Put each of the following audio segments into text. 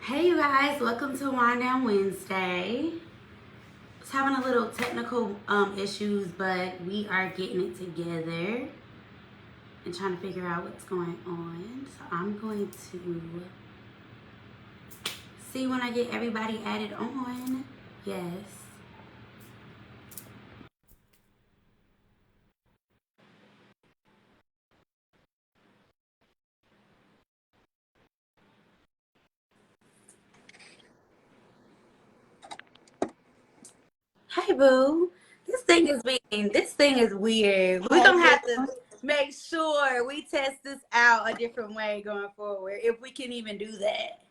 Hey you guys, welcome to Wind Down Wednesday. It's having a little technical issues, but we are getting it together and trying to figure out what's going on. So I'm going to see when I get everybody added on. Yes. Hey boo. This thing is weird. We're Hey, gonna boo. have to make sure we test this out a different way going forward, if we can even do that.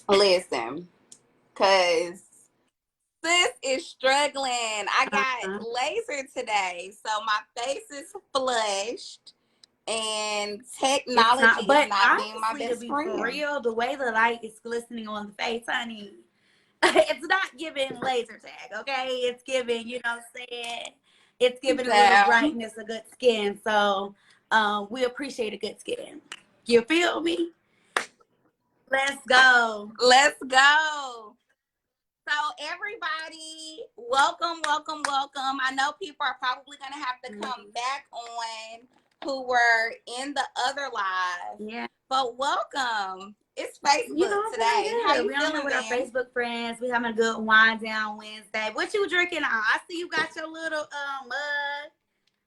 Listen, cause sis is struggling. I Uh-huh. got laser today, so my face is flushed, and It's technology not, is but not being my honestly, to best be for friend. real, the way the light is glistening on the face, honey, it's not giving laser tag, okay? It's giving, you know what I'm saying? It's giving a little So brightness, a good skin. So we appreciate a good skin. You feel me? Let's go. let's go. So everybody, welcome, welcome, welcome. I know people are probably gonna have to come back on who were in the other live, Yeah. but welcome. It's You know, Facebook I'm feeling today. How good. you We on here feeling, with our Van? Facebook friends. We having a good wind down Wednesday. What you drinking on? I see you got your little mug.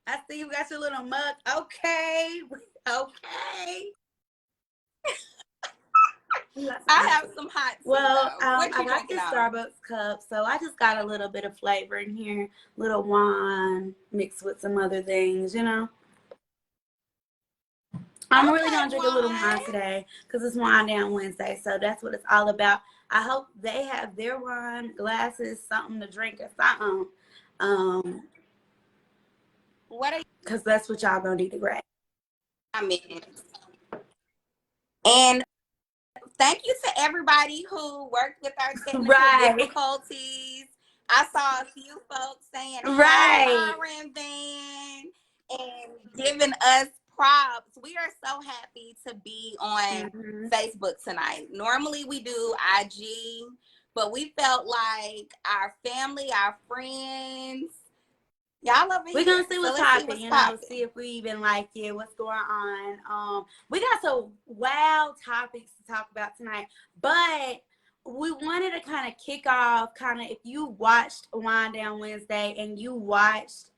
I see you got your little mug. Okay. Okay. You got some I hot have tea. some hot tea Well, though. What I you got drinking this on? Starbucks cup, so I just got a little bit of flavor in here, little wine mixed with some other things, you know. I'm really Okay, gonna drink a little wine. wine today because it's Wine Down Wednesday, so that's what it's all about. I hope they have their wine glasses, something to drink or something, What are you because that's what y'all gonna need to grab. comments? And thank you to everybody who worked with our technical Right, difficulties. I saw a few folks saying, "Hey, right. Myra and Van," and giving us props. We are so happy to be on Hmm. Facebook tonight. Normally we do IG, but we felt like our family, our friends, y'all over We're gonna here. see So what's let's see popping, what's you know, popping. see if we even like it, what's going on. We got some wild topics to talk about tonight, but we wanted to kind of kick off if you watched Wind Down Wednesday and you watched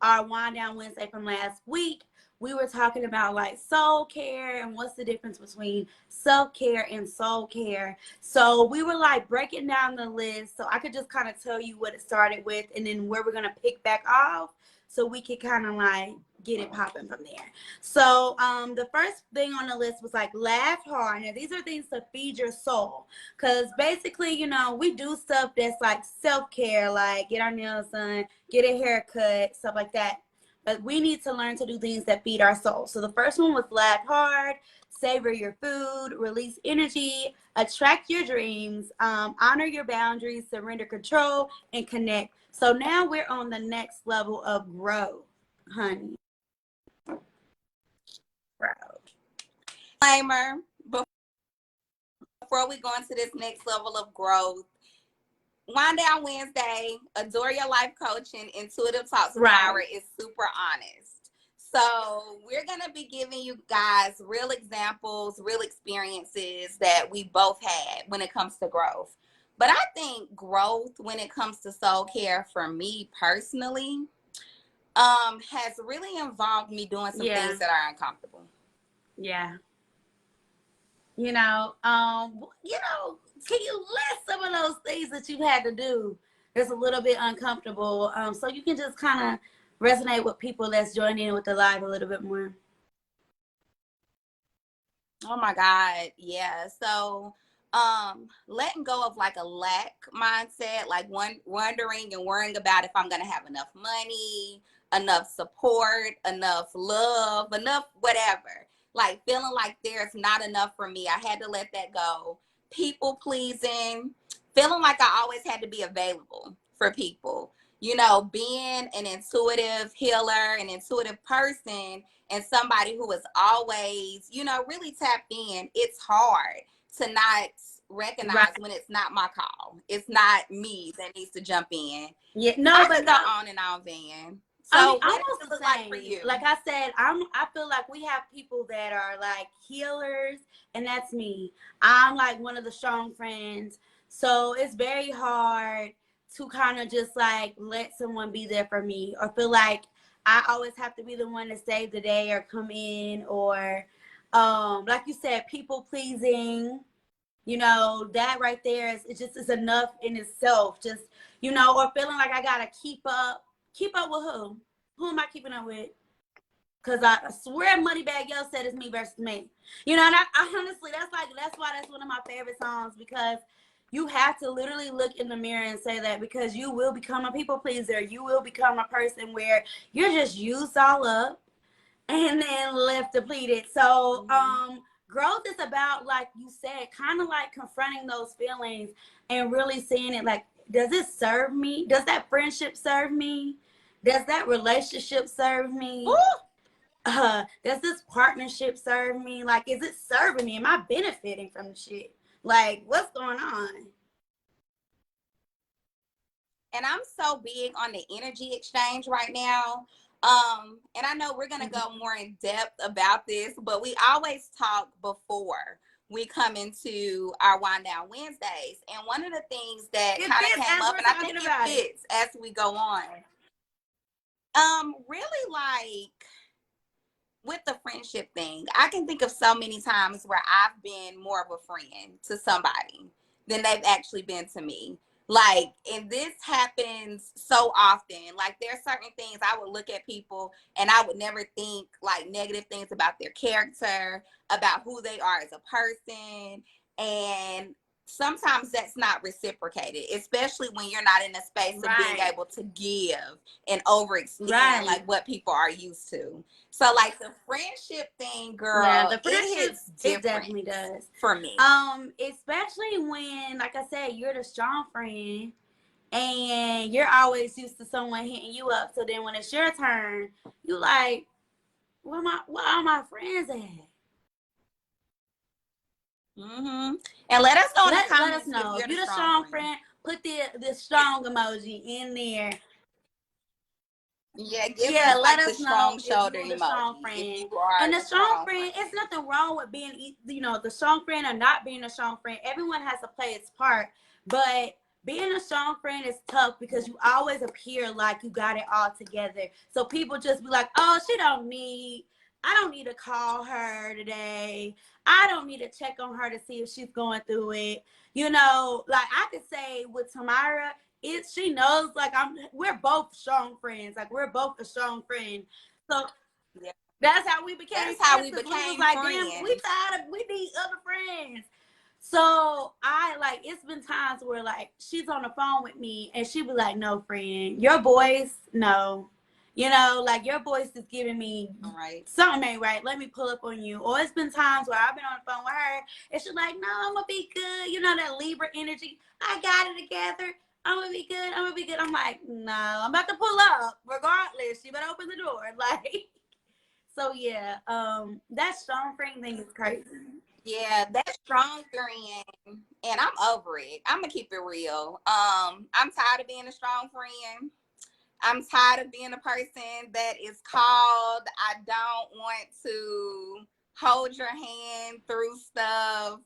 our Wind Down Wednesday from last week, we were talking about like soul care and what's the difference between self-care and soul care. So we were like breaking down the list so I could just kind of tell you what it started with and then where we're going to pick back off so we could kind of like get it popping from there. So the first thing on the list was like laugh hard. Now these are things to feed your soul because basically, you know, we do stuff that's like self-care, like get our nails done, get a haircut, stuff like that. But we need to learn to do things that feed our soul. So the first one was laugh hard, savor your food, release energy, attract your dreams, honor your boundaries, surrender control, and connect. So now we're on the next level of growth, honey. Growth. Disclaimer before we go into this next level of growth. Wind Down Wednesday, Adore Your Life Coaching, Intuitive Talks with Right. Myra is super honest. So we're going to be giving you guys real examples, real experiences that we both had when it comes to growth. But I think growth when it comes to soul care for me personally has really involved me doing some Yeah. things that are uncomfortable. Yeah. Can you list some of those things that you've had to do that's a little bit uncomfortable, so you can just kind of resonate with people that's joining in with the live a little bit more. Oh my God. Yeah. So letting go of like a lack mindset, like wondering and worrying about if I'm gonna have enough money, enough support, enough love, enough whatever. Like feeling like there's not enough for me. I had to let that go. People pleasing, feeling like I always had to be available for people. you know, being an intuitive healer, an intuitive person, and somebody who is always, you know, really tapped in, it's hard to not recognize Right. when it's not my call. It's not me that needs to jump in. Yeah. No, I but can go no. on and on, Van. I mean, So what does almost it the look like for same. you? Like I said, I feel like we have people that are like healers, and that's me. I'm like one of the strong friends. So it's very hard to kind of just like let someone be there for me or feel like I always have to be the one to save the day or come in or like you said, people pleasing. You know, that right there is it just is enough in itself. Just, you know, or feeling like I gotta keep up. Keep up with who? Who am I keeping up with? Cause I swear Moneybag Yo said it's me versus me. You know, and I honestly that's why that's one of my favorite songs because you have to literally look in the mirror and say that because you will become a people pleaser. You will become a person where you're just used all up and then left depleted. So growth is about, like you said, kind of like confronting those feelings and really seeing it like, does it serve me? Does that friendship serve me? Does that relationship serve me? Does this partnership serve me? Like, is it serving me? Am I benefiting from the shit? Like, what's going on? And I'm so big on the energy exchange right now. And I know we're gonna go more in depth about this, but we always talk before we come into our wind down Wednesdays. And one of the things that kind of came up, and I think it fits as we go on. Really like with the friendship thing, I can think of so many times where I've been more of a friend to somebody than they've actually been to me. Like, and this happens so often. Like, there are certain things I would look at people and I would never think like negative things about their character, about who they are as a person. And sometimes that's not reciprocated, especially when you're not in a space of being able to give and overextend like what people are used to. So like the friendship thing, girl, yeah, the friendship, it hits different. It definitely does for me. Especially when, like I said, you're the strong friend and you're always used to someone hitting you up. So then when it's your turn, you like, where are my friends at? Mm-hmm. And let us know in the comments. Let us know if you're the strong friend. Put the strong emoji in there. Yeah, let like us know if you're the strong friend. And the strong friend, it's nothing wrong with being, you know, the strong friend or not being a strong friend. Everyone has to play its part, but being a strong friend is tough because you always appear like you got it all together. So people just be like, oh, I don't need to call her today. I don't need to check on her to see if she's going through it. You know, like I could say with Tamara, she knows like we're both strong friends. Like we're both a strong friend. So yeah, that's how we became friends. How we became like, friends. Damn, we need other friends. So it's been times where like she's on the phone with me and she be like, no, friend, your voice, no. You know, like your voice is giving me something ain't right. Let me pull up on you. Or it's been times where I've been on the phone with her and she's like, no, I'm gonna be good. You know, that Libra energy. I got it together. I'm gonna be good. I'm gonna be good. I'm like, no, I'm about to pull up. Regardless, you better open the door. Like, so yeah, that strong friend thing is crazy. Yeah, that strong friend, and I'm over it. I'm gonna keep it real. I'm tired of being a strong friend. I'm tired of being a person that is called. I don't want to hold your hand through stuff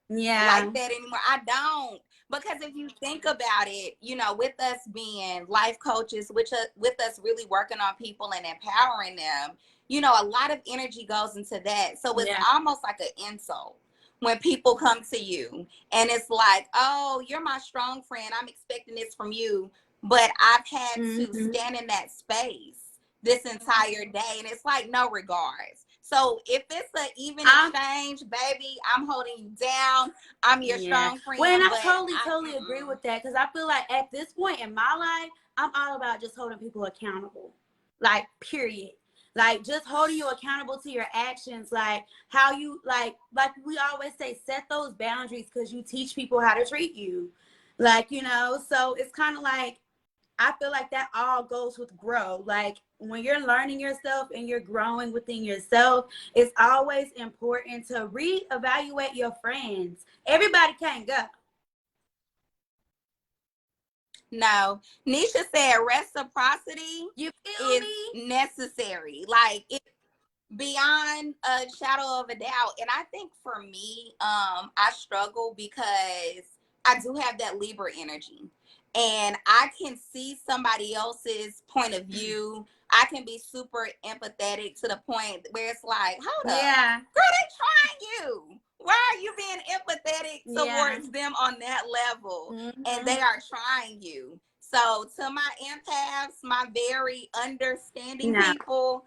like that anymore. I don't. Because if you think about it, you know, with us being life coaches, with us really working on people and empowering them, you know, a lot of energy goes into that. So it's almost like an insult when people come to you and it's like, oh, you're my strong friend. I'm expecting this from you. But I've had to stand in that space this entire day. And it's like, no regards. So if it's an even exchange, baby, I'm holding you down. I'm your strong friend. Well, and I totally agree with that. Because I feel like at this point in my life, I'm all about just holding people accountable. Like, period. Like, just holding you accountable to your actions. Like, how you, like we always say, set those boundaries because you teach people how to treat you. Like, you know, so it's kind of like, I feel like that all goes with grow. Like when you're learning yourself and you're growing within yourself, it's always important to reevaluate your friends. Everybody can't go. No, Nisha said reciprocity You feel is me? necessary. Like it beyond a shadow of a doubt. And I think for me, I struggle because I do have that Libra energy. And I can see somebody else's point of view. I can be super empathetic to the point where it's like, hold up, Yeah. girl, they trying you. Why are you being empathetic Yeah. towards them on that level? Mm-hmm. And they are trying you. So to my empaths, my very understanding No. people,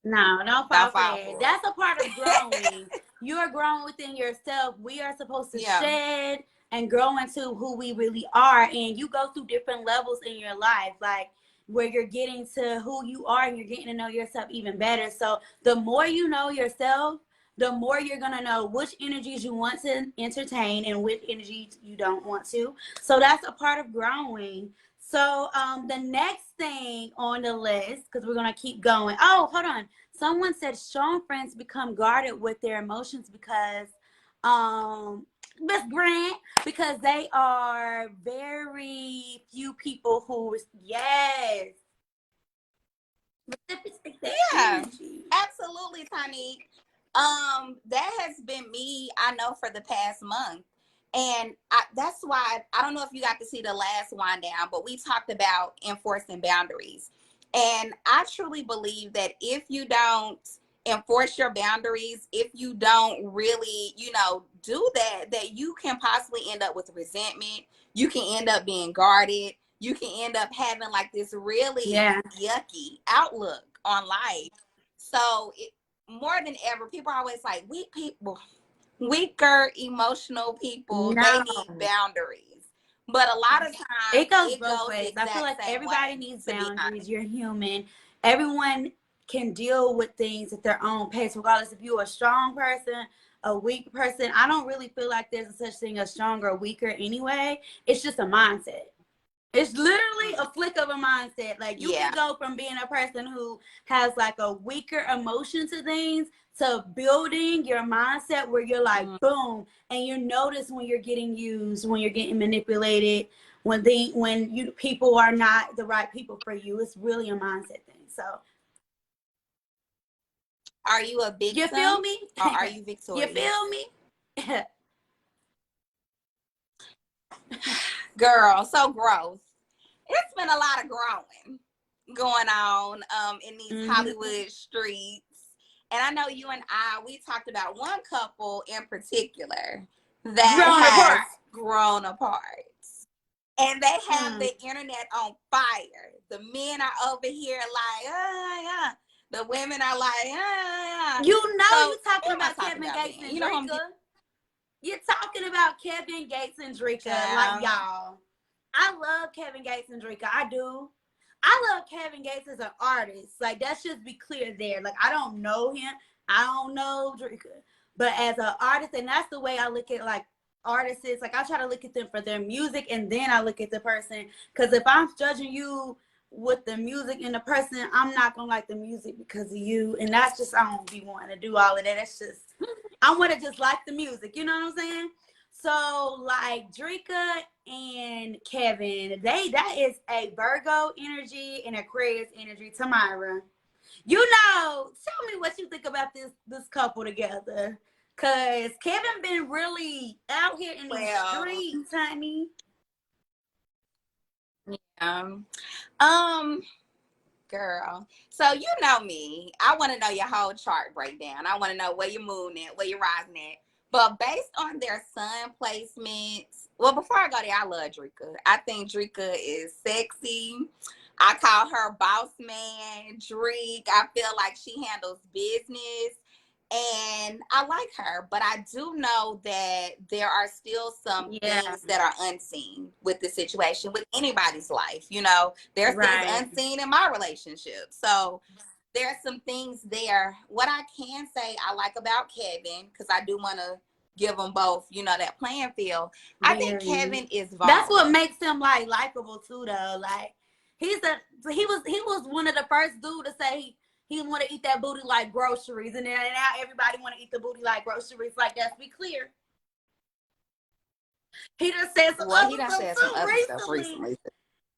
No, don't fall don't for fall that. for That's a part of it. growing. You are growing within yourself. We are supposed to Yeah. shed and grow into who we really are. And you go through different levels in your life, like where you're getting to who you are and you're getting to know yourself even better. So the more you know yourself, the more you're going to know which energies you want to entertain and which energies you don't want to. So that's a part of growing. So the next thing on the list, because we're going to keep going. Oh, hold on. Someone said strong friends become guarded with their emotions because Miss Grant, because they are very few people who, yes. Yeah, absolutely, Tony. That has been me, I know, for the past month. And that's why I don't know if you got to see the last wind down, but we talked about enforcing boundaries. And I truly believe that if you don't enforce your boundaries, if you don't really, do that, that you can possibly end up with resentment. You can end up being guarded. You can end up having like this really yucky outlook on life. So more than ever, people are always like, weak people, weaker emotional people, No. they need boundaries. But a lot of times It goes both ways. I feel like same everybody way, needs to be honest. boundaries. You're human. Everyone can deal with things at their own pace, regardless if you're a strong person, a weak person. I don't really feel like there's a such thing as strong or weaker anyway. It's just a mindset. It's literally a flick of a mindset. Like you can go from being a person who has like a weaker emotion to things to building your mindset where you're like boom, and you notice when you're getting used, when you're getting manipulated, when people are not the right people for you. It's really a mindset thing. So are you a victim? You feel me? Or are you victorious? You feel me? Girl, so growth. It's been a lot of growing going on in these Hollywood streets. And I know you and we talked about one couple in particular that has grown apart. And they have the internet on fire. The men are over here like, the women are like, You know, you're talking about Kevin Gates and Drika. You're talking about Kevin Gates and Drika. Like, y'all, I love Kevin Gates and Drika. I do. I love Kevin Gates as an artist. Like, let's just be clear there. Like, I don't know him. I don't know Drika. But as an artist, and that's the way I look at, like, artists. Like, I try to look at them for their music, and then I look at the person. Because if I'm judging you with the music and the person, I'm not going to like the music because of you. And that's just, I don't be wanting to do all of that. That's just, I want to just like the music. You know what I'm saying? So, like, Drika and Kevin, that is a Virgo energy and Aquarius energy. Tamara, tell me what you think about this couple together. Because Kevin been really out here in these streets, honey. Girl. So you know me. I want to know your whole chart breakdown. I want to know where your moon at, where your rising at. But based on their sun placements, well, before I go there, I love Drika. I think Drika is sexy. I call her boss man, Drake. I feel like she handles business. And I like her, but I do know that there are still some things that are unseen with the situation, with anybody's life. There's things unseen in my relationship. So there's some things there. What I can say I like about Kevin, because I do want to give them both, that playing field. I think Kevin is vulnerable. That's what makes him like likable too, though. Like he was one of the first dude to say he want to eat that booty like groceries, and then now everybody want to eat the booty like groceries. Like, let's be clear. He done said some Well, he other done stuff said too some other stuff recently. recently.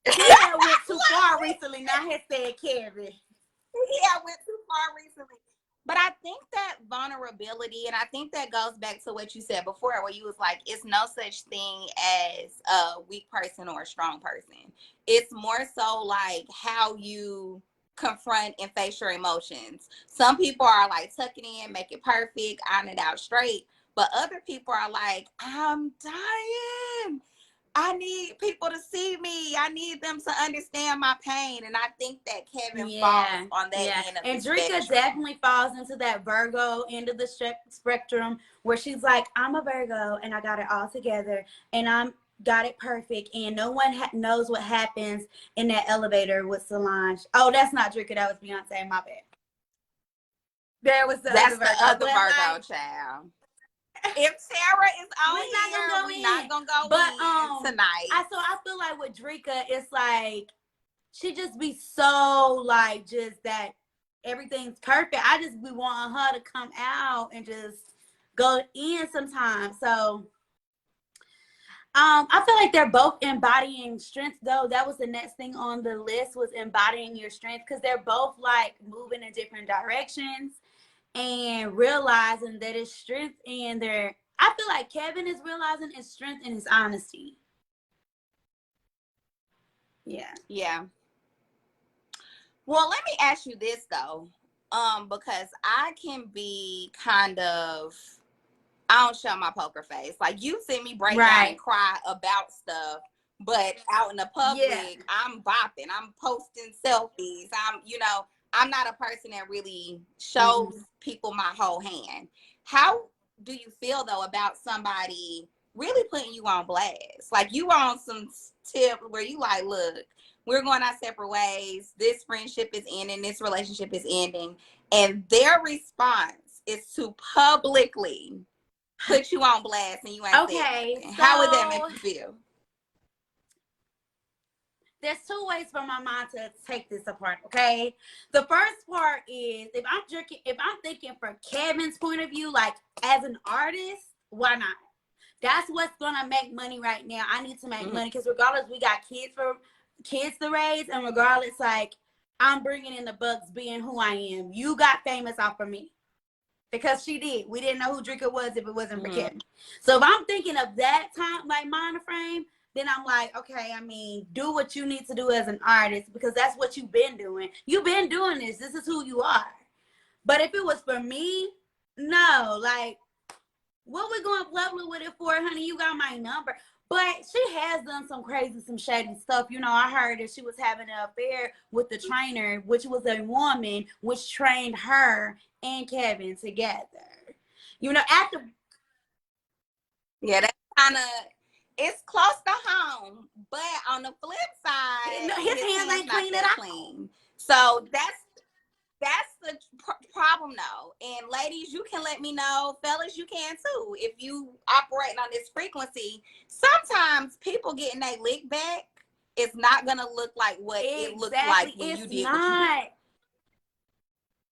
He done went too far recently. Now he said Kevin. Yeah, went too far recently. But I think that vulnerability, and I think that goes back to what you said before, where you was like, it's no such thing as a weak person or a strong person. It's more so like how you confront and face your emotions. Some people are like, tuck it in, make it perfect, iron it out straight. But other people are like, I'm dying. I need people to see me. I need them to understand my pain. And I think that Kevin falls on that end of and the Drika spectrum. definitely falls into that Virgo end of the spectrum where she's like, I'm a Virgo and I got it all together and I'm got it perfect and no one knows what happens in that elevator with Solange. Oh, that's not Drika. That was Beyonce. My bad. There was That's the other Virgo like, child. If Sarah is on here, we're not gonna go in tonight. I feel like with Drika, it's like she just be so like just that everything's perfect. I just be wanting her to come out and just go in sometimes. So I feel like they're both embodying strength though. That was the next thing on the list was embodying your strength because they're both like moving in different directions and realizing that it's strength in their I feel like Kevin is realizing his strength in his honesty. Yeah. Yeah. Well, let me ask you this though. Because I can be kind of I don't show my poker face. Like you see me break down and cry about stuff, but out in the public, I'm bopping. I'm posting selfies. I'm not a person that really shows people my whole hand. How do you feel though about somebody really putting you on blast? Like you on some tip where you like, look, we're going our separate ways. This friendship is ending. This relationship is ending. And their response is to publicly put you on blast and you ain't okay. So how would that make you feel? There's two ways for my mind to take this apart, okay? The first part is if I'm thinking from Kevin's point of view, like as an artist, why not? That's what's gonna make money right now. I need to make money because regardless, we got kids to raise, and regardless, like I'm bringing in the bucks being who I am. You got famous off of me. Because she did. We didn't know who Drika was if it wasn't for Kevin. So if I'm thinking of that time, like mind frame, then I'm like, okay, I mean, do what you need to do as an artist because that's what you've been doing. You've been doing this. This is who you are. But if it was for me, no, like, what we going public with it for, honey? You got my number. But she has done some shady stuff. You know, I heard that she was having an affair with the trainer, which was a woman, which trained her and Kevin together. You know, that's kind of it's close to home, but on the flip side, his hands ain't clean at all. Clean. So that's the problem though. And ladies, you can let me know, fellas, you can too. If you operating on this frequency, sometimes people getting their lick back, it's not gonna look like what it looked like when you did what you did.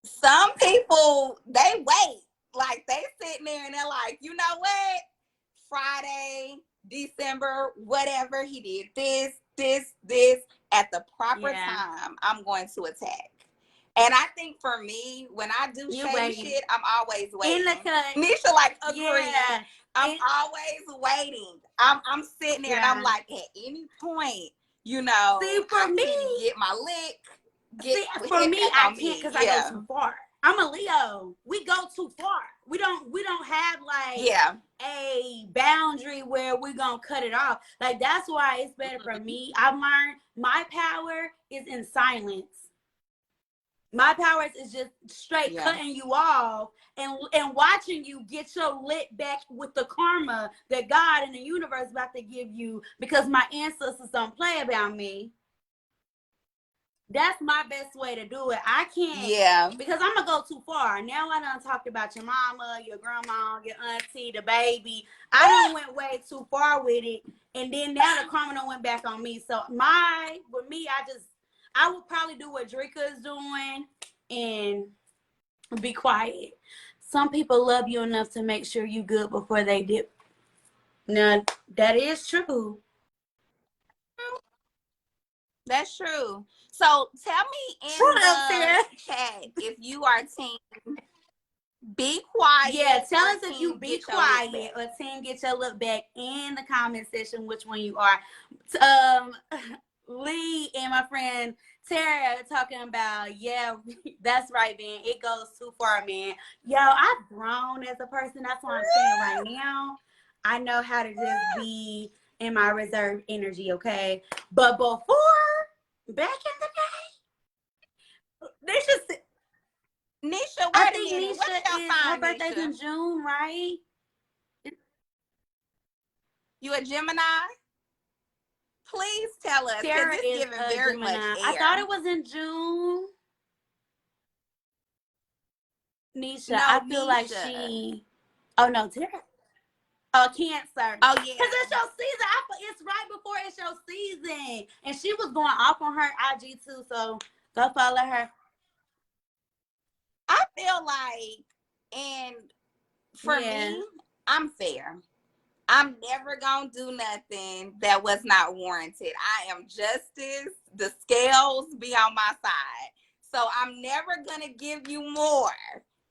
Some people, they wait. Like they sitting there and they're like, you know what? Friday, December, whatever, he did this at the proper time, I'm going to attack. And I think for me, when I do shady shit, I'm always waiting. Nisha like agree. Yeah. I'm always waiting. I'm sitting there and I'm like, at any point, you know, see, for me, get my lick. For me, I can't because I go too far. I'm a Leo. We go too far. We don't have like a boundary where we're gonna cut it off. Like that's why it's better for me. I've learned my power is in silence. My power is just straight cutting you off and watching you get your lit back with the karma that God and the universe is about to give you because my ancestors don't play about me. That's my best way to do it. I can't, because I'm gonna go too far. Now I done talked about your mama, your grandma, your auntie, the baby. I done went way too far with it, and then now the karma done went back on me. So with me, I would probably do what Drika is doing and be quiet. Some people love you enough to make sure you good before they dip. Now, that is true. That's true. So tell me in Shut up, the Sarah. chat if you are team be quiet. Yeah, tell or us if you team be get your look quiet back. or team get your look back in the comment section which one you are. Um, Lee and my friend Tara talking about, yeah, that's right, man. It goes too far, man. Yo, I've grown as a person. That's what I'm saying right now. I know how to just be in my reserve energy, okay? But before, back in the day, they just, Nisha, I wait a think minute. What's Nisha your is, her sign, birthday's Nisha? in June, right? You a Gemini? Please tell us, because Sarah it's is giving a very much Gemini. I thought air. it was in June. Nisha, No, I feel like Nisha. oh no, Tara. Oh, Cancer. Oh Because yeah. it's your season. It's right before it's your season. And she was going off on her IG too, so go follow her. I feel like, and for Yeah. me, I'm fair. I'm never gonna do nothing that was not warranted. I am justice. The scales be on my side. So I'm never gonna give you more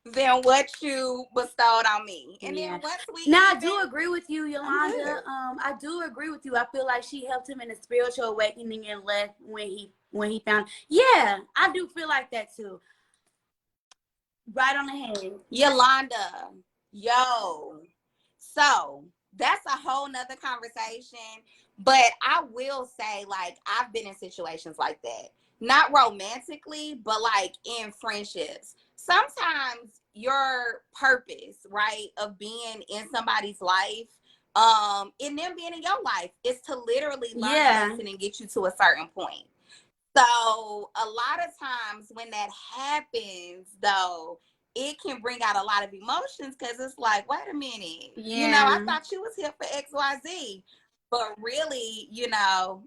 than what you bestowed on me. And Yeah. then once we Now I even, do agree with you, I'm Yolanda. good. I do agree with you. I feel like she helped him in a spiritual awakening and left when he found. Yeah, I do feel like that too. Right on the head. Yolanda, yo. So that's a whole nother conversation. But I will say, like, I've been in situations like that. Not romantically, but like in friendships. Sometimes your purpose, right, of being in somebody's life, and them being in your life is to literally learn a Yeah. lesson and get you to a certain point. So a lot of times when that happens, though, it can bring out a lot of emotions because it's like, wait a minute, I Yeah. thought you was here for XYZ. But really,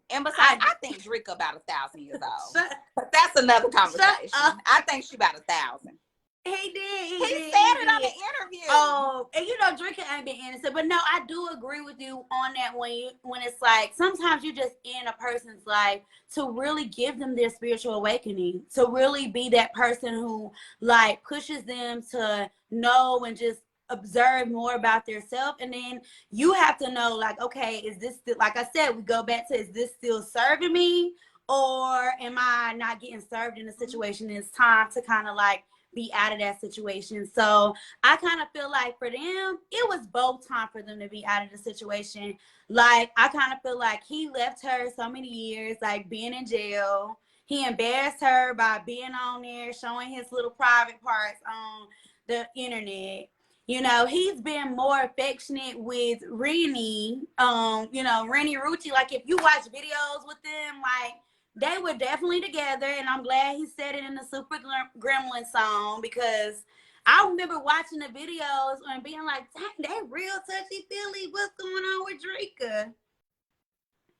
and besides, I I think Drake about 1,000 years old. shut, But that's another shut up. conversation. I think she about 1,000. He did. He He did. said He it on the did. interview. Oh, and drinking ain't been innocent, but no, I do agree with you on that. When it's like sometimes you just in a person's life to really give them their spiritual awakening, to really be that person who like pushes them to know and just observe more about themselves, and then you have to know like, okay, is this still, like I said, we go back to, is this still serving me, or am I not getting served in a situation? It's time to kind of like be out of that situation. So I kind of feel like for them, it was both time for them to be out of the situation. Like, I kind of feel like he left her so many years, like being in jail. He embarrassed her by being on there, showing his little private parts on the internet. He's been more affectionate with Rennie, Rennie Rucci. Like, if you watch videos with them, like, they were definitely together, and I'm glad he said it in the Super Gremlin song, because I remember watching the videos and being like, dang, they real touchy feely. What's going on with Drika?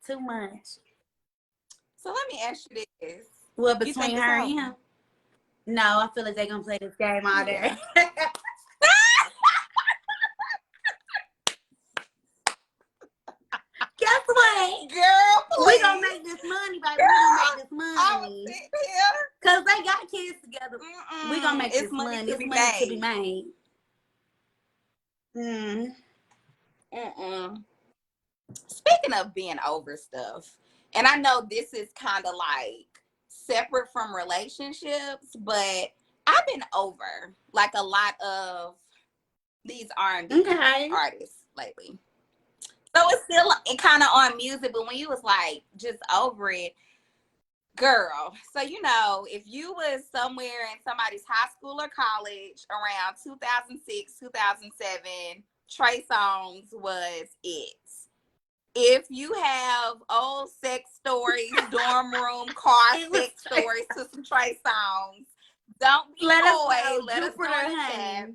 Too much. So let me ask you this. Well, You think between it's her and over? him. No, I feel like they're gonna play this game all day. Yeah. Guess what? Girl, please. We gonna make this money, baby. Girl, We gonna make this I'm money. sitting here. Cause they got kids together. We gonna make It's this money money. to It's be money to be made. made. Speaking of being over stuff, and I know this is kind of like separate from relationships, but I've been over like a lot of these R&B Okay. artists lately. So it's still kind of on music, but when you was like just over it, girl. So if you was somewhere in somebody's high school or college around 2006, 2007, Trey Songz was it. If you have old sex stories, dorm room, car sex stories to some Trey Songz, don't be coy. Let us know in the chat.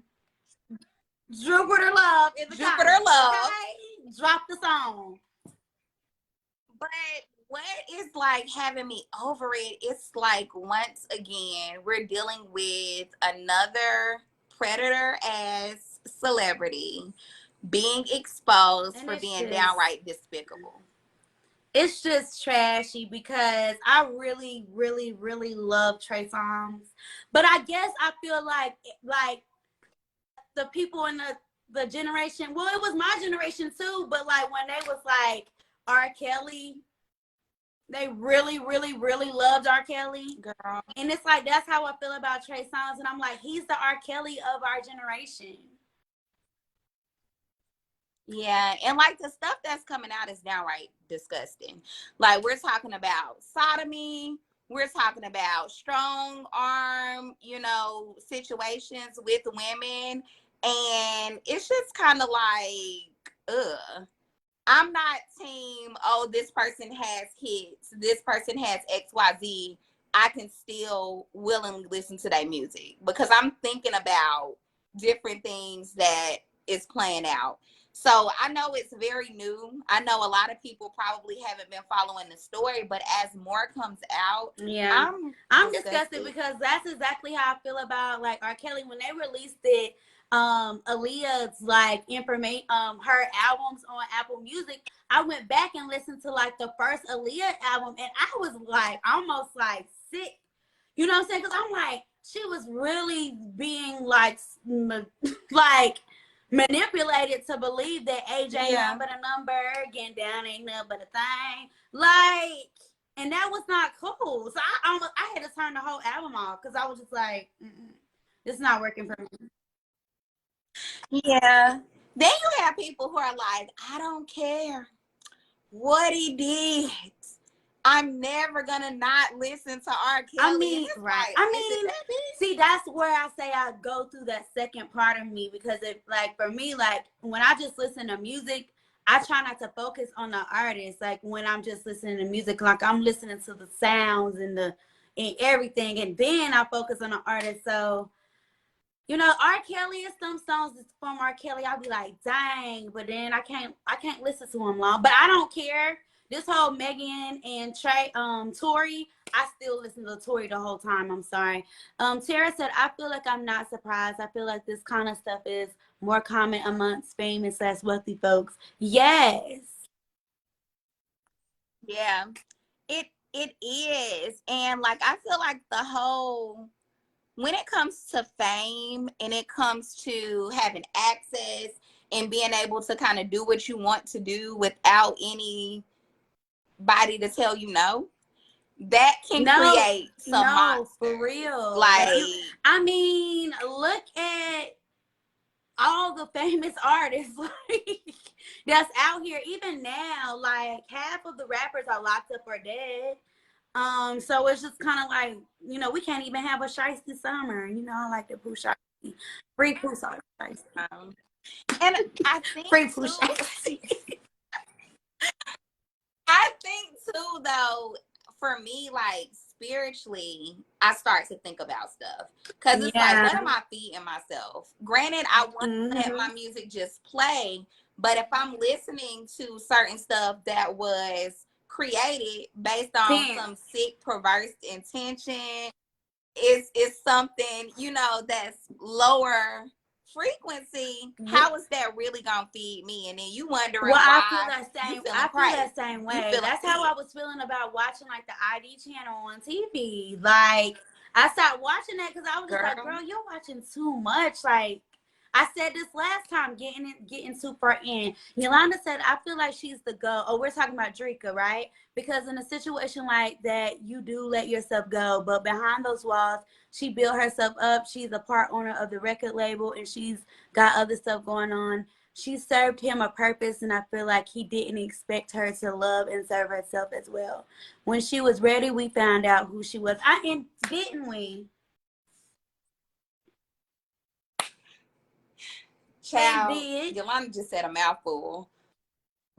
Jupiter Love in the Jupiter Love. Okay? Drop the song. But what is like having me over it? It's like once again we're dealing with another predator as celebrity being exposed And for it's being just, downright despicable. it's just trashy because I really, really, really love Trey Songz. But I guess I feel like the people in the generation, well, it was my generation too, but like when they was like R. Kelly, they really, really, really loved R. Kelly. Girl. And it's like that's how I feel about Trey Songz. And I'm like, he's the R. Kelly of our generation. Yeah, and like the stuff that's coming out is downright disgusting. Like we're talking about sodomy, we're talking about strong arm, situations with women, and it's just kind of like, ugh. I'm not team, oh, this person has kids, this person has XYZ. I can still willingly listen to their music because I'm thinking about different things that is playing out. So I know it's very new. I know a lot of people probably haven't been following the story, but as more comes out, Yeah. I'm disgusted disgusted. because that's exactly how I feel about like R. Kelly when they released it. Aaliyah's like information, her albums on Apple Music. I went back and listened to like the first Aaliyah album, and I was like almost like sick. You know what I'm saying? Because I'm like, she was really being like, like manipulated to believe that AJ ain't nothing but a number, getting down ain't nothing but a thing. Like, and that was not cool. So I had to turn the whole album off because I was just like, it's not working for me. Yeah. Then you have people who are like, I don't care what he did. I'm never gonna not listen to R. Kelly. I mean, right. Like, I mean, see, that's where I say I go through that second part of me because it, like, for me, like, when I just listen to music, I try not to focus on the artist. Like, when I'm just listening to music, like, I'm listening to the sounds and everything, and then I focus on the artist. So, R. Kelly is some songs from R. Kelly. I'll be like, dang, but then I can't listen to him long. But I don't care. This whole Megan and Tory, I still listen to Tory the whole time. I'm sorry. Tara said, I feel like I'm not surprised. I feel like this kind of stuff is more common amongst famous / wealthy folks. Yes. yeah, it is. And like I feel like the whole when it comes to fame and it comes to having access and being able to kind of do what you want to do without anybody to tell you no, that can create some monsters. For real. Like, I mean, look at all the famous artists that's out here. Even now, like half of the rappers are locked up or dead. So it's just kind of like, we can't even have a shiesty summer. I like the Pooh Shiesty. Free Pooh Shiesty. And I think Free Pooh Shiesty. I think too, though, for me, like spiritually, I start to think about stuff because it's like, what am I feeding myself? Granted, I want to let my music just play, but if I'm listening to certain stuff that was created based on some sick, perverse intention, it's something that's lower frequency. How is that really gonna feed me? And then you wondering why I feel that same way. That's how I was feeling about watching like the ID channel on TV. Like I stopped watching that because I was just like, girl, you're watching too much. Like I said this last time, getting too far in. Yolanda said, I feel like she's the go. Oh, we're talking about Drika, right? Because in a situation like that, you do let yourself go. But behind those walls, she built herself up. She's a part owner of the record label, and she's got other stuff going on. She served him a purpose, and I feel like he didn't expect her to love and serve herself as well. When she was ready, we found out who she was. Didn't we? Child, Yolanda just said a mouthful.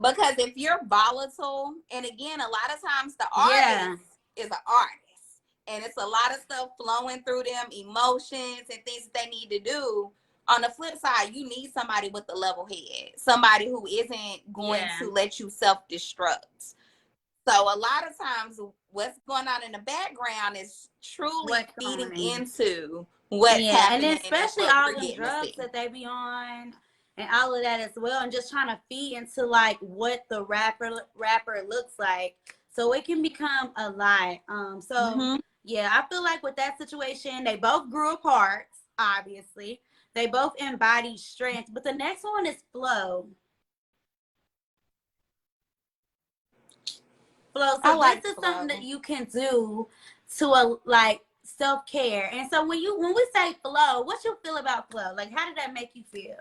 Because if you're volatile, and again, a lot of times the artist is an artist, and it's a lot of stuff flowing through them, emotions and things that they need to do. On the flip side, you need somebody with a level head, somebody who isn't going to let you self-destruct. So a lot of times what's going on in the background is truly What's going feeding on? into what's Yeah, and happening and especially what all we're them getting to drugs see. that they be on and all of that as well, and just trying to feed into like what the rapper looks like, so it can become a lie. So Mm-hmm. yeah, I feel like with that situation, they both grew apart. Obviously, they both embodied strength, but the next one is flow. Flow. I So this like is something that flow. you can do to a like self-care. And so when we say flow, what you feel about flow? Like how did that make you feel?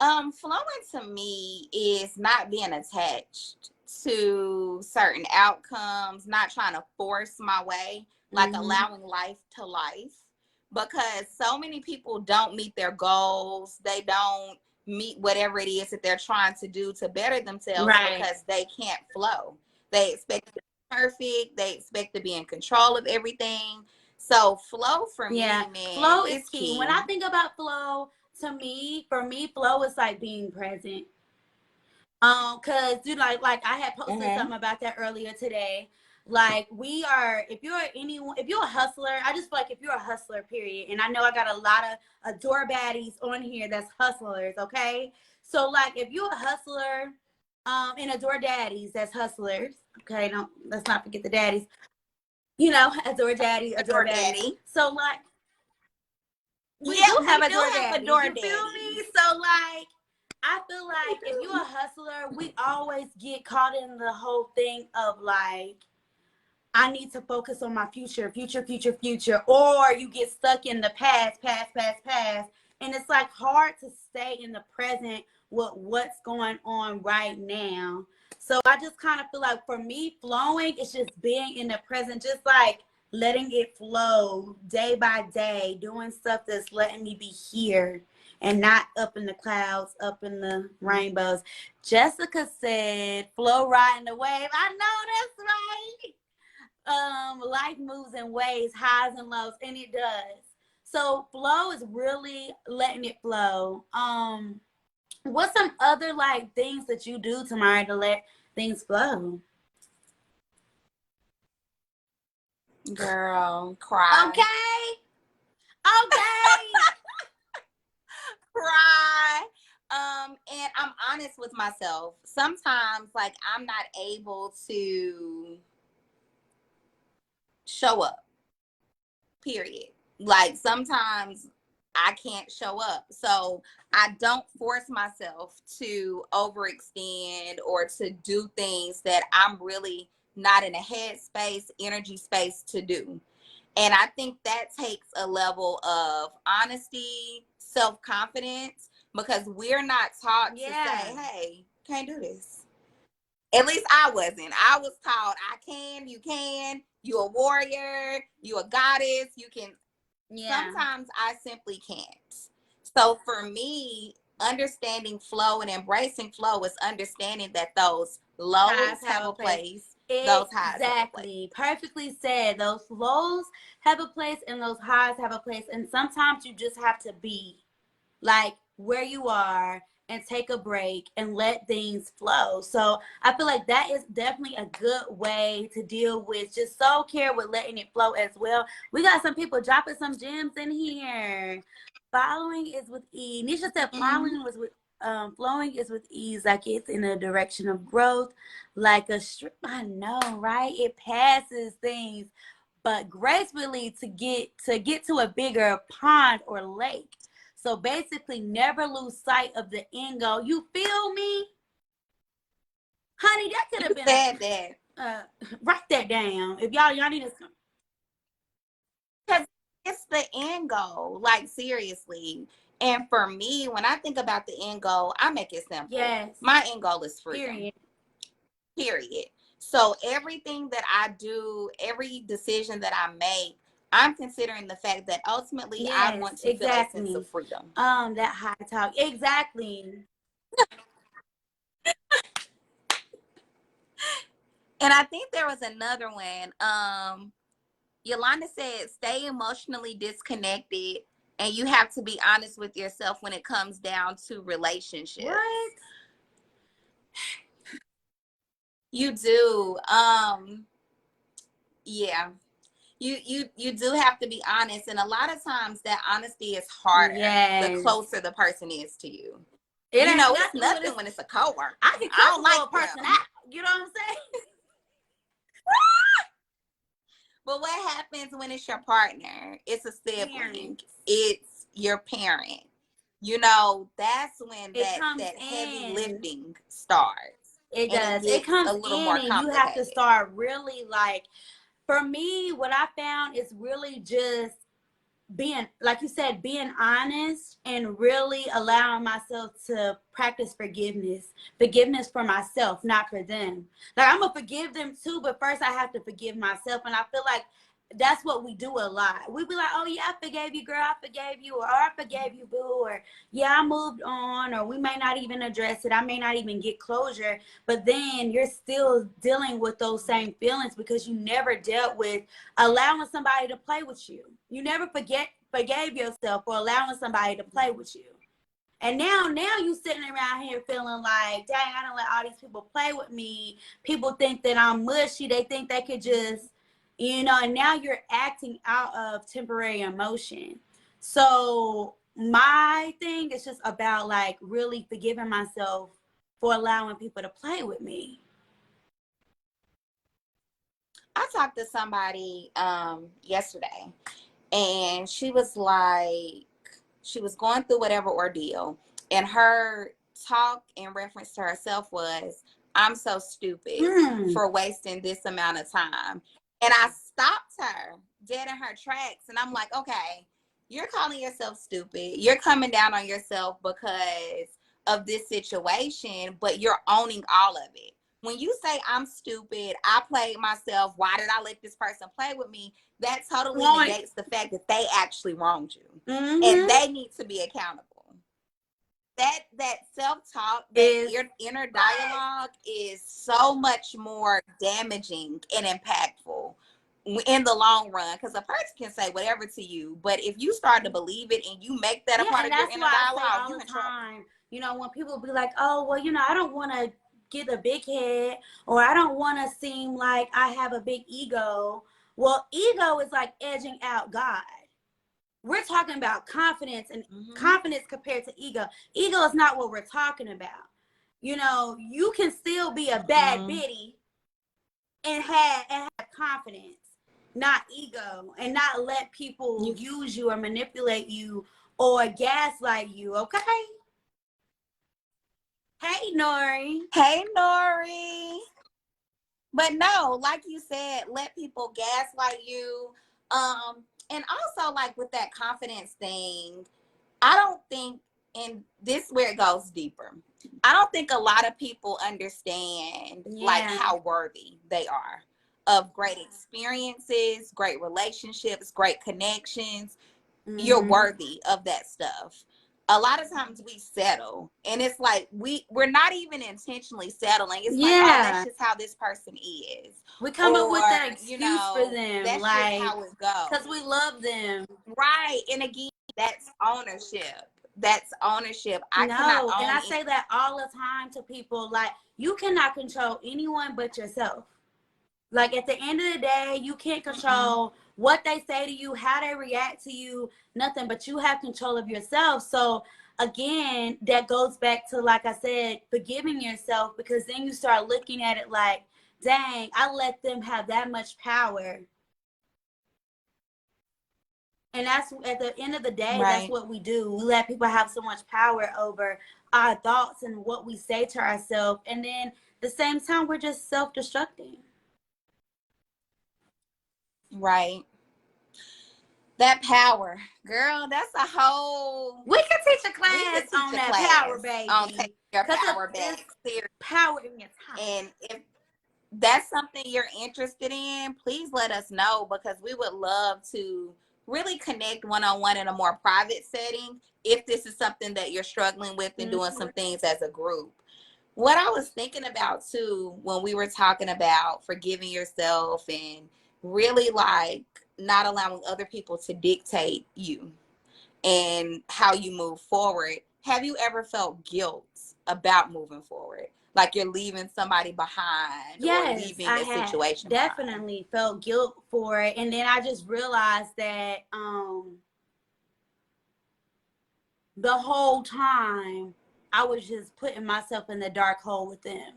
Flowing to me is not being attached to certain outcomes, not trying to force my way, like Mm-hmm. allowing life to life. Because so many people don't meet their goals, they don't meet whatever it is that they're trying to do to better themselves Right. because they can't flow. They expect to be perfect, they expect to be in control of everything. So flow for Yeah. me, man, Flow is is key. When key. I think about flow, for me, flow is like being present. Cause dude, like I had posted Mm-hmm. something about that earlier today. Like we are, if you're a hustler, I just feel like if you're a hustler, period. And I know I got a lot of adore baddies on here that's hustlers. Okay, so like if you're a hustler, and adore daddies that's hustlers. Okay, don't let's not forget the daddies. You know, adore daddy, adore Adore daddies. daddy. So like we Yeah, do have we do adore have daddies. adore You feel daddies. me? So like I feel like if you're a hustler, we always get caught in the whole thing of like, I need to focus on my future, future, future, future, or you get stuck in the past, past, past, past. And it's like hard to stay in the present with what's going on right now. So I just kind of feel like for me, flowing is just being in the present, just like letting it flow day by day, doing stuff that's letting me be here and not up in the clouds, up in the rainbows. Jessica said, flow riding the wave. I know that's right. Life moves in waves, highs and lows, and it does. So flow is really letting it flow. What's some other like things that you do, Tamara, to let things flow? Girl, cry. Okay. Okay. Cry. And I'm honest with myself. Sometimes, like, I'm not able to show up, period. Like, sometimes I can't show up. So I don't force myself to overextend or to do things that I'm really not in a headspace, energy space to do. And I think that takes a level of honesty, self confidence, because we're not taught to Yeah. say, hey, can't do this. At least I wasn't. I was taught I can, you can, you a warrior, you a goddess, you can. Yeah. Sometimes I simply can't. So for me, understanding flow and embracing flow is understanding that those Highs lows have have a a place. place, those highs have a place. Exactly. Perfectly said. Those lows have a place and those highs have a place. And sometimes you just have to be like where you are and take a break and let things flow. So I feel like that is definitely a good way to deal with just soul care with letting it flow as well. We got some people dropping some gems in here. Following is with ease. Nisha said Mm-hmm. flowing is with ease, like it's in a direction of growth, like a strip. I know, right? It passes things, but gracefully to get to a bigger pond or lake. So basically, never lose sight of the end goal. You feel me, honey? That could You have been said that. write that down. If y'all need to. Because it's the end goal, like seriously. And for me, when I think about the end goal, I make it simple. Yes. My end goal is freedom, Period. period. So everything that I do, every decision that I make, I'm considering the fact that ultimately I Yes. want to feel a sense of Exactly. freedom. That high talk. Exactly. And I think there was another one. Yolanda said, stay emotionally disconnected, and you have to be honest with yourself when it comes down to relationships. What? You do. Yeah. You do have to be honest, and a lot of times that honesty is harder the Yes. closer the person is to you. It ain't It's nothing nothing when it's a coworker. I can I don't like a person them. out. You know what I'm saying? But what happens when it's your partner? It's a sibling. Parents. It's your parent. You know, that's when It that heavy lifting starts. It And does. It comes a little in more and you have to start really like, for me, what I found is really just being, like you said, being honest and really allowing myself to practice forgiveness for myself, not for them. Like, I'm gonna forgive them too, but first I have to forgive myself. And I feel like that's what we do a lot. We be like, oh yeah, I forgave you, girl, I forgave you, or I forgave you, boo, or yeah, I moved on, or we may not even address it, I may not even get closure, but then you're still dealing with those same feelings because you never dealt with allowing somebody to play with you. You never forgave yourself for allowing somebody to play with you. And now you sitting around here feeling like, dang, I don't let all these people play with me. People think that I'm mushy. They think they could just, and now you're acting out of temporary emotion. So my thing is just about like really forgiving myself for allowing people to play with me. I talked to somebody yesterday, and she was like, she was going through whatever ordeal, and her talk in reference to herself was, I'm so stupid for wasting this amount of time. And I stopped her dead in her tracks, and I'm like, okay, you're calling yourself stupid, you're coming down on yourself because of this situation, but you're owning all of it. When you say I'm stupid, I played myself, why did I let this person play with me? That totally negates the fact that they actually wronged you. And they need to be accountable. That self-talk, that inner dialogue is so much more damaging and impactful in the long run, because a person can say whatever to you, but if you start to believe it and you make that a part of your inner dialogue, you in trouble. When people be like, oh, well, I don't want to get a big head, or I don't want to seem like I have a big ego. Well, ego is like edging out God. We're talking about confidence, and confidence compared to ego. Ego is not what we're talking about. You can still be a bad bitty and have confidence, not ego, and not let people use you or manipulate you or gaslight you, okay? Hey, Nori. Hey, Nori. But no, like you said, let people gaslight you. And also, like with that confidence thing, I don't think, and this where it goes deeper, I don't think a lot of people understand like how worthy they are of great experiences, great relationships, great connections. You're worthy of that stuff. A lot of times we settle, and it's like we're not even intentionally settling. It's like, oh, that's just how this person is. We come up with that excuse for them. That's like, just how it goes. Because we love them. Right. And again, that's ownership. That's ownership. I say that all the time to people. Like, you cannot control anyone but yourself. Like, at the end of the day, you can't control what they say to you, how they react to you, nothing, but you have control of yourself. So again, that goes back to, like I said, forgiving yourself, because then you start looking at it like, dang, I let them have that much power. And that's, at the end of the day, that's what we do. We let people have so much power over our thoughts and what we say to ourselves. And then at the same time, we're just self-destructing. Right. That power, girl, that's a whole. We can teach a class on that power, baby. On take your power back. Power in your time. And if that's something you're interested in, please let us know, because we would love to really connect one-on-one in a more private setting if this is something that you're struggling with and doing some things as a group. What I was thinking about too, when we were talking about forgiving yourself and really like not allowing other people to dictate you and how you move forward, have you ever felt guilt about moving forward? like you're leaving somebody behind or Yes, leaving I a had situation behind. definitely felt guilt for it. And then I just realized that the whole time I was just putting myself in the dark hole with them.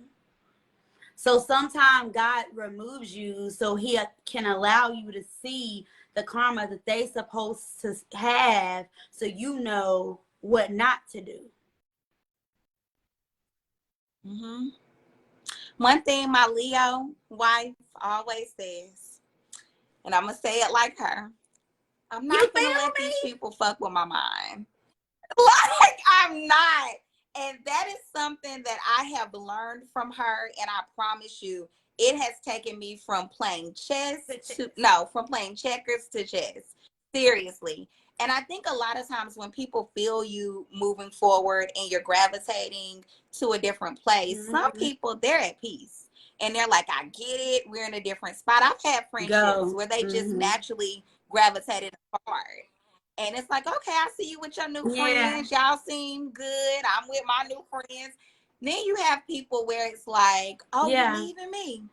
So sometimes God removes you so he can allow you to see the karma that they supposed to have so you know what not to do. Mm-hmm. One thing my Leo wife always says, and I'm going to say it like her, I'm not going to let these people fuck with my mind. Like, I'm not. And that is something that I have learned from her. And I promise you, it has taken me from playing from playing checkers to chess. Seriously. And I think a lot of times when people feel you moving forward and you're gravitating to a different place, some people, they're at peace. And they're like, I get it. We're in a different spot. I've had friendships where they just naturally gravitated apart. And it's like, okay, I see you with your new friends. Y'all seem good. I'm with my new friends. Then you have people where it's like, oh, you're leaving me.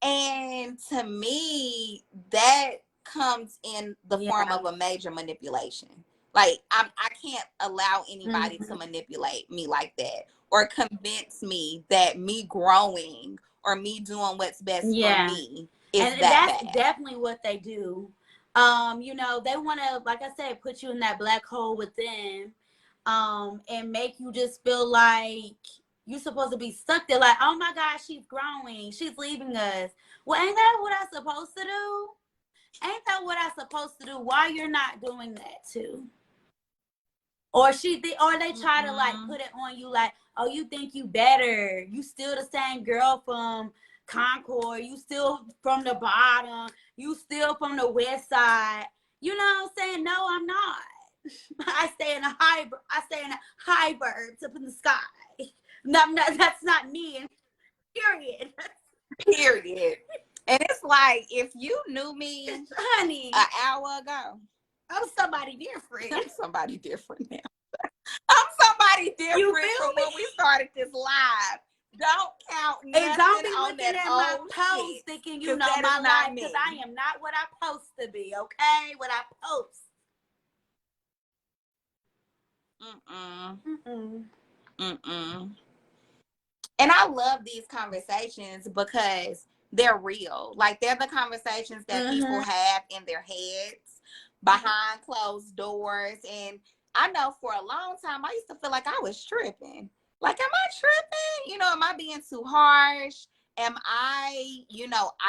And to me, that comes in the form of a major manipulation. Like, I can't allow anybody to manipulate me like that or convince me that me growing or me doing what's best for me is and that's bad. Definitely what they do. You know, they want to, like I said, put you in that black hole within, and make you just feel like you're supposed to be stuck there. Like, oh my gosh, she's growing, she's leaving us. Well, ain't that what I'm supposed to do? Ain't that what I'm supposed to do? Why you're not doing that too? Or they try to like put it on you like, oh, you think you better? You still the same girl from Concord. You still from the bottom. You still from the west side. You know what I'm saying? No, I'm not. I stay in a high birds up in the sky. No, that's not me. Period. Period. And it's like, if you knew me, honey, an hour ago, I'm somebody different. I'm somebody different now. I'm somebody different from when we started this live. Don't count nothing and don't be on looking that at my old post shit, thinking you know that my is not life, because me. I am not what I supposed to be. Okay, what I post. And I love these conversations because they're real. Like, they're the conversations that people have in their heads behind closed doors. And I know for a long time, I used to feel like I was tripping. Like, am I tripping? You know, am I being too harsh? Am I,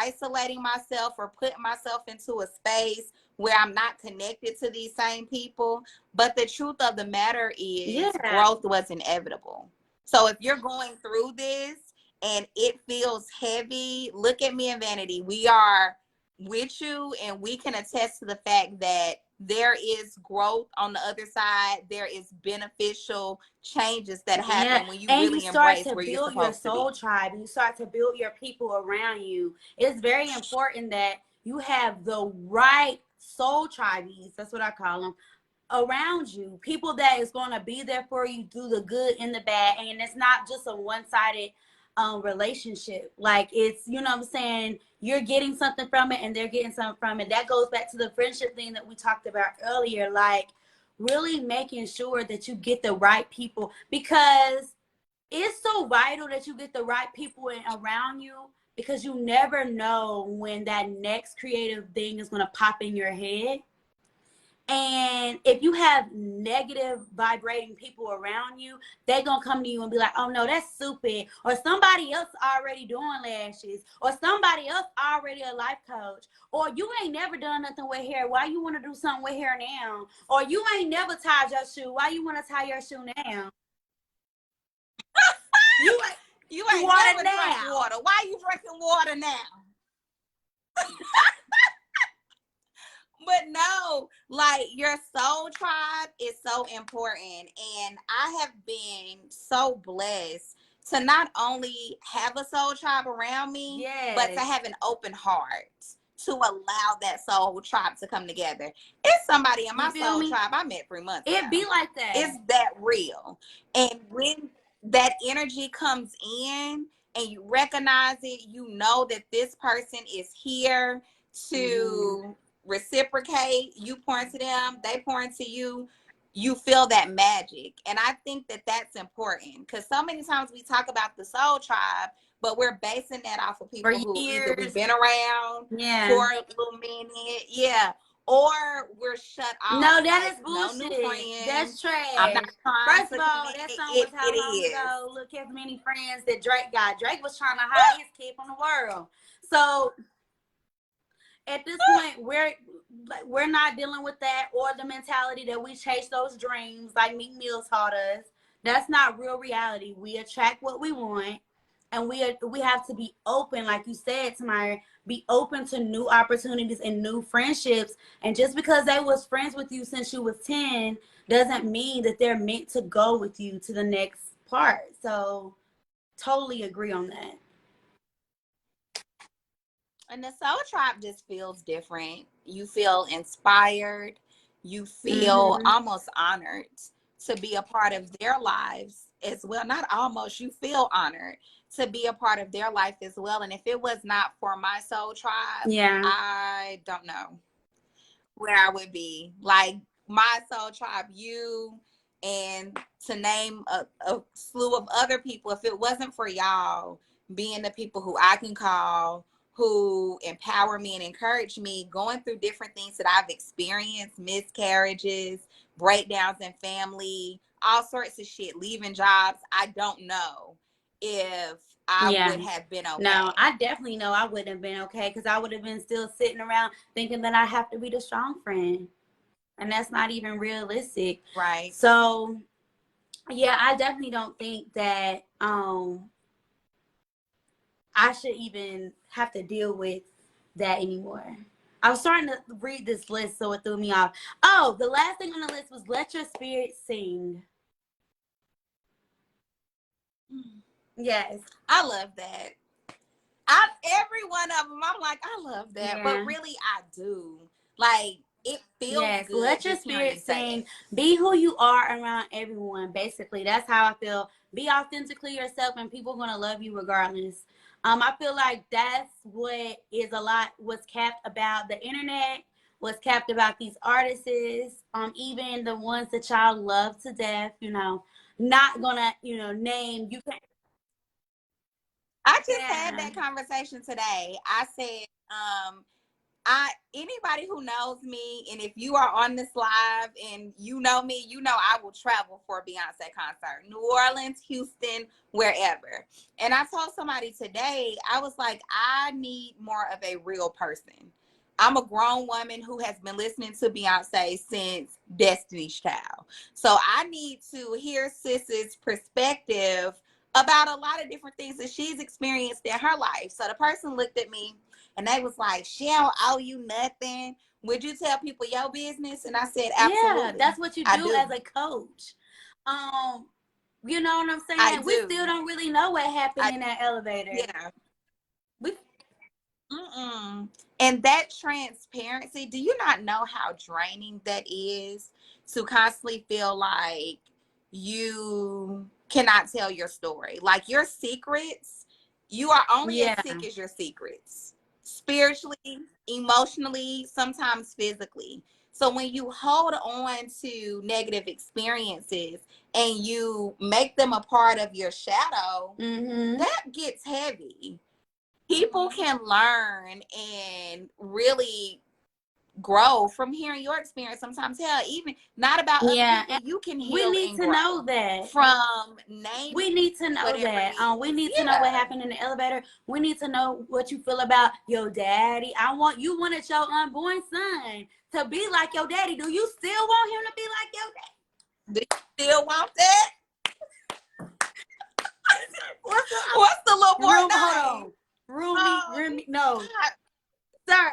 isolating myself or putting myself into a space where I'm not connected to these same people? But the truth of the matter is growth was inevitable. So if you're going through this and it feels heavy, look at me and Vanity. We are with you, and we can attest to the fact that there is growth on the other side. There is beneficial changes that happen when you really embrace where you're supposed to be. And you start to build your soul tribe. You start to build your people around you. It's very important that you have the right soul tribes. That's what I call them. Around you, people that is going to be there for you through the good and the bad. And it's not just a one-sided relationship. Like, it's, you know what I'm saying, you're getting something from it and they're getting something from it. That goes back to the friendship thing that we talked about earlier. Like, really making sure that you get the right people, because it's so vital that you get the right people around you, because you never know when that next creative thing is going to pop in your head. And if you have negative vibrating people around you, they're going to come to you and be like, oh, no, that's stupid. Or somebody else already doing lashes. Or somebody else already a life coach. Or you ain't never done nothing with hair. Why you want to do something with hair now? Or you ain't never tied your shoe. Why you want to tie your shoe now? you ain't never drank water. Why you drinking water now? But no, like, your soul tribe is so important. And I have been so blessed to not only have a soul tribe around me, but to have an open heart to allow that soul tribe to come together. It's somebody in my soul tribe I met 3 months ago. It be like that. It's that real. And that energy comes in and you recognize it, you know that this person is here to reciprocate. You pour into them, they pour into you. You feel that magic. And I think that that's important because so many times we talk about the soul tribe, but we're basing that off of people who either we've been around for a little minute, or we're shut off. No, that like, is bullshit. No new friends. That's trash. I'm not trying First to of all, connect. that song was how long is. ago? Look at many friends that Drake got. Drake was trying to hide his kid from the world. So at this point, we're not dealing with that or the mentality that we chase those dreams like Meek Mill taught us. That's not real reality. We attract what we want, and we have to be open, like you said, Tamara, be open to new opportunities and new friendships. And just because they was friends with you since you was 10 doesn't mean that they're meant to go with you to the next part. So totally agree on that. And the soul tribe just feels different. You feel inspired. You feel almost honored to be a part of their lives as well. Not almost, you feel honored to be a part of their life as well. And if it was not for my soul tribe, I don't know where I would be. Like my soul tribe, you, and to name a slew of other people, if it wasn't for y'all being the people who I can call, who empower me and encourage me going through different things that I've experienced, miscarriages, breakdowns in family, all sorts of shit, leaving jobs, I don't know if I would have been okay. No, I definitely know I wouldn't have been okay because I would have been still sitting around thinking that I have to be the strong friend. And that's not even realistic. Right. So, yeah, I definitely don't think that I should even have to deal with that anymore. I was starting to read this list, so it threw me off. Oh, the last thing on the list was let your spirit sing. Yes. I love that. Every one of them, I'm like, I love that. Yeah. But really, I do. Like, it feels good. Let your spirit sing. Be who you are around everyone. Basically, that's how I feel. Be authentically yourself, and people are going to love you regardless. I feel like that's what is what's capped about the internet, what's capped about these artists, even the ones that y'all love to death, not gonna, name. You can. I just had that conversation today. I said, anybody who knows me, and if you are on this live and you know me, I will travel for a Beyonce concert, New Orleans, Houston, wherever. And I told somebody today, I was like, I need more of a real person. I'm a grown woman who has been listening to Beyonce since Destiny's Child. So I need to hear Sis's perspective about a lot of different things that she's experienced in her life. So the person looked at me and they was like, she don't owe you nothing. Would you tell people your business? And I said, absolutely. Yeah, that's what you do as a coach. You know what I'm saying? We still don't really know what happened in that elevator. Yeah. And that transparency, do you not know how draining that is to constantly feel like you cannot tell your story? Like your secrets, you are only as sick as your secrets. Spiritually, emotionally, sometimes physically. So when you hold on to negative experiences and you make them a part of your shadow, that gets heavy. People can learn and really grow from hearing your experience. Sometimes, even not about other people, you can heal. We need to know that from names. We need to know that. We need to know what happened in the elevator. We need to know what you feel about your daddy. You wanted your unborn son to be like your daddy. Do you still want him to be like your daddy? Do you still want that? What's the little boy name? Hold on. Rumi, no. Sir.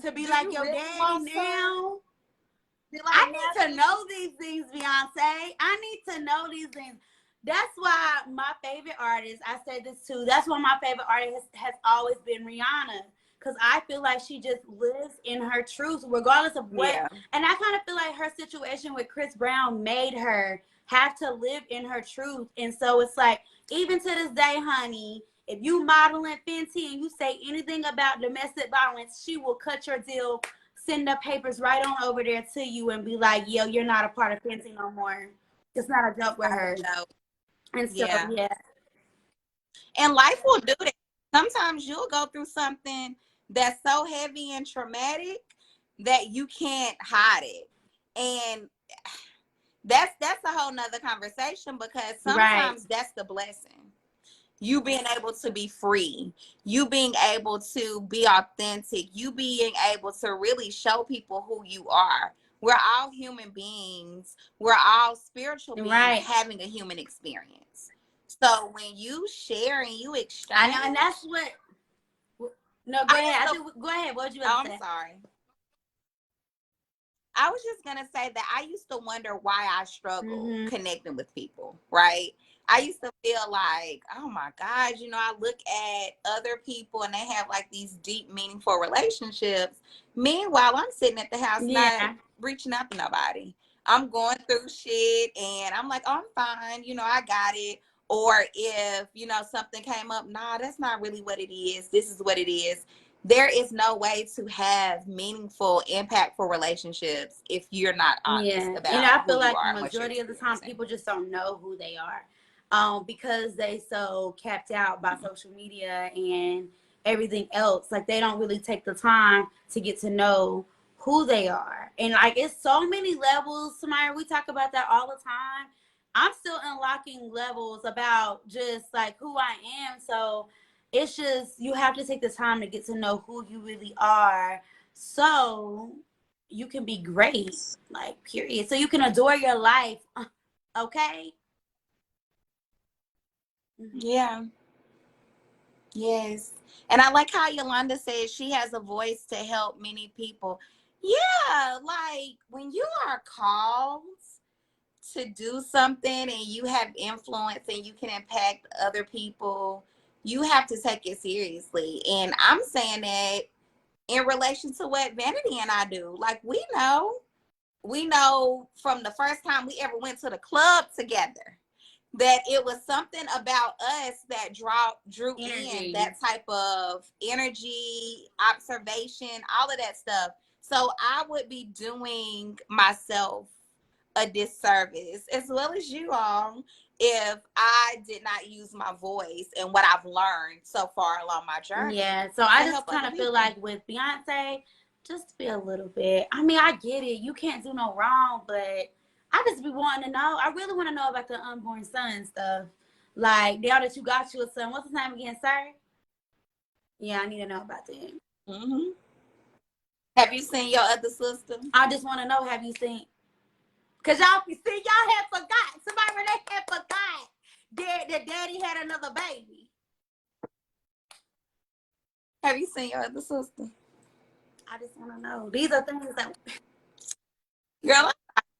To be like your daddy now. I need to know these things, Beyonce. I need to know these things. That's why my favorite artist, I said this too, that's why my favorite artist has always been Rihanna. because I feel like she just lives in her truth regardless of what. Yeah. And I kind of feel like her situation with Chris Brown made her have to live in her truth. And so it's like, even to this day, honey, if you modeling Fenty and you say anything about domestic violence, she will cut your deal, send the papers right on over there to you and be like, yo, you're not a part of Fenty no more. It's not a joke with her. And so, Yeah. yeah. And life will do that. Sometimes you'll go through something that's so heavy and traumatic that you can't hide it. And that's a whole nother conversation, because sometimes that's the blessing. You being able to be free, you being able to be authentic, you being able to really show people who you are. We're all human beings. We're all spiritual beings having a human experience. So when you share and you exchange, I know, and that's what. No, go ahead. Go ahead. What would you want to say? I'm sorry. I was just gonna say that I used to wonder why I struggle connecting with people, right? I used to feel like, oh my God, you know, I look at other people and they have like these deep, meaningful relationships. Meanwhile, I'm sitting at the house not reaching out to nobody. I'm going through shit and I'm like, oh, I'm fine. You know, I got it. Or if, you know, something came up, nah, that's not really what it is. This is what it is. There is no way to have meaningful, impactful relationships if you're not honest about and I feel who like you are, the majority of the time people just don't know who they are, because they so capped out by social media and everything else. Like they don't really take the time to get to know who they are. And like it's so many levels, Samira. We talk about that all the time. I'm still unlocking levels about just like who I am. So it's just, you have to take the time to get to know who you really are so you can be great, like, period. So you can adore your life, okay? Yeah. Yes. And I like how Yolanda says she has a voice to help many people. Yeah, like when you are called to do something and you have influence and you can impact other people, you have to take it seriously. And I'm saying that in relation to what Vanity and I do. Like we know from the first time we ever went to the club together that it was something about us that drew in that type of energy, observation, all of that stuff. So I would be doing myself a disservice, as well as you all, if I did not use my voice and what I've learned so far along my journey. Yeah, so I just kind of feel like with Beyonce, just be a little bit. I mean, I get it. You can't do no wrong, but I just be wanting to know. I really want to know about the unborn son stuff. Like, now that you got you a son, what's his name again, sir? Yeah, I need to know about that. Mm-hmm. Have you seen your other sister? I just want to know, have you seen? Because y'all had forgot. Somebody they had forgot that daddy had another baby. Have you seen your other sister? I just want to know. These are things that... Girl,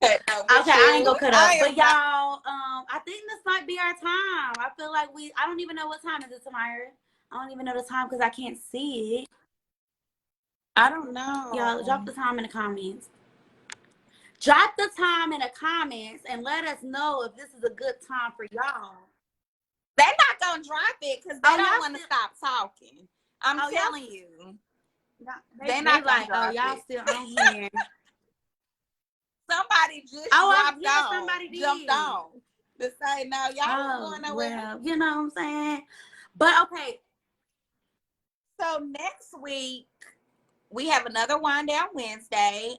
okay, I ain't gonna cut up. But y'all, I think this might be our time. I feel like I don't even know what time is it, Samira. I don't even know the time because I can't see it. I don't know. Y'all, drop the time in the comments. Drop the time in the comments and let us know if this is a good time for y'all. They're not gonna drop it because they don't want to stop talking. I'm telling you. They're not like, oh, y'all still on here. Somebody just dropped on. Somebody jumped on to say, no, y'all going nowhere. Well, you know what I'm saying? But okay. So next week we have another Wind Down Wednesday.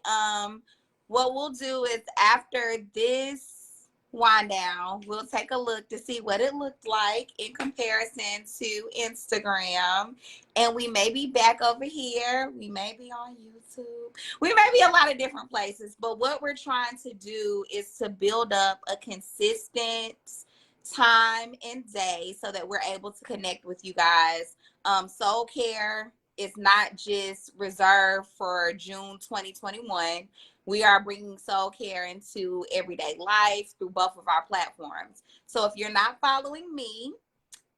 What we'll do is after this wind down, we'll take a look to see what it looked like in comparison to Instagram. And we may be back over here. We may be on YouTube. We may be a lot of different places. But what we're trying to do is to build up a consistent time and day so that we're able to connect with you guys. Soul Care is not just reserved for June 2021. We are bringing soul care into everyday life through both of our platforms. So if you're not following me,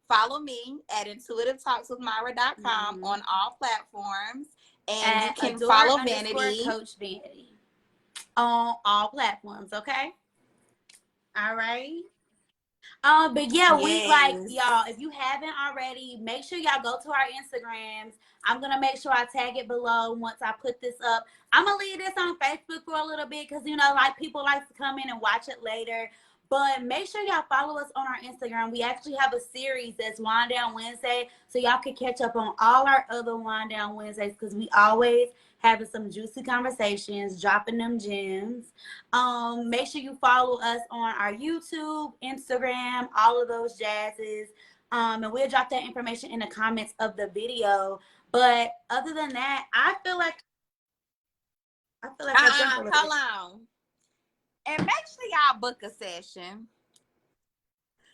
follow me at intuitivetalkswithmyra.com Mhm. on all platforms. And you At can adore follow underscore Vanity. Coach Vanity on all platforms. Okay. All right. But yeah, we like Yes. y'all. If you haven't already, make sure y'all go to our Instagrams. I'm gonna make sure I tag it below once I put this up. I'm gonna leave this on Facebook for a little bit because like people like to come in and watch it later. But make sure y'all follow us on our Instagram. We actually have a series that's Wind Down Wednesday, so y'all can catch up on all our other Wind Down Wednesdays because we always having some juicy conversations, dropping them gems. Make sure you follow us on our YouTube, Instagram, all of those jazzes. And we'll drop that information in the comments of the video. But other than that, I drank a little Hold bit. on. And make sure y'all book a session.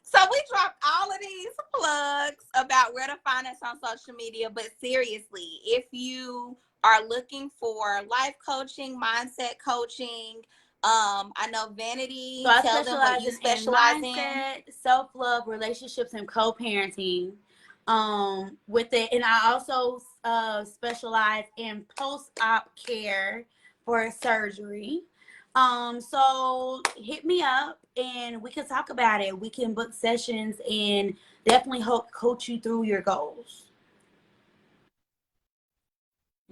So we dropped all of these plugs about where to find us on social media. But seriously, if you are looking for life coaching, mindset coaching, I know Vanity, So I tell them what specialize you in specialize in. mindset, self-love, relationships, and co-parenting. With it, and I also specialize in post-op care for surgery. So hit me up and we can talk about it. We can book sessions and definitely help coach you through your goals.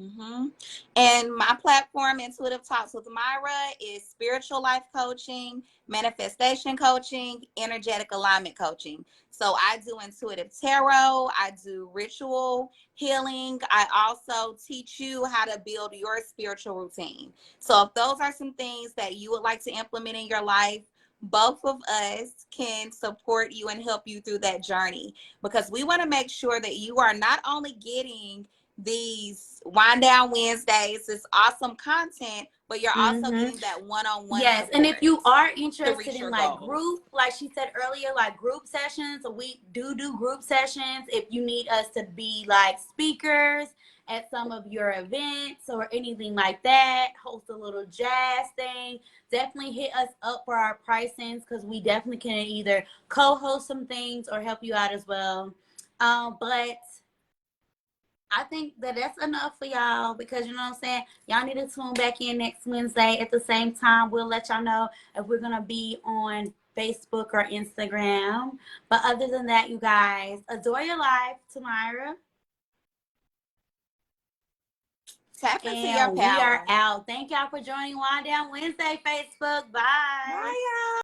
Mm-hmm. And my platform, Intuitive Talks with Myra, is spiritual life coaching, manifestation coaching, energetic alignment coaching. So I do intuitive tarot, I do ritual healing. I also teach you how to build your spiritual routine. So if those are some things that you would like to implement in your life, both of us can support you and help you through that journey because we want to make sure that you are not only getting these Wind Down Wednesdays, this awesome content, but you're also getting that one-on-one Yes, and if support you are to interested reach in your like goals. group, like she said earlier, like group sessions, we do group sessions. If you need us to be like speakers at some of your events or anything like that, host a little jazz thing, definitely hit us up for our pricings because we definitely can either co-host some things or help you out as well. But I think that that's enough for y'all because you know what I'm saying? Y'all need to tune back in next Wednesday at the same time. We'll let y'all know if we're going to be on Facebook or Instagram. But other than that, you guys, adore your life, Tamira. Tap into your And we are power. out. Thank y'all for joining Wind Down Wednesday, Facebook. Bye. Bye, y'all.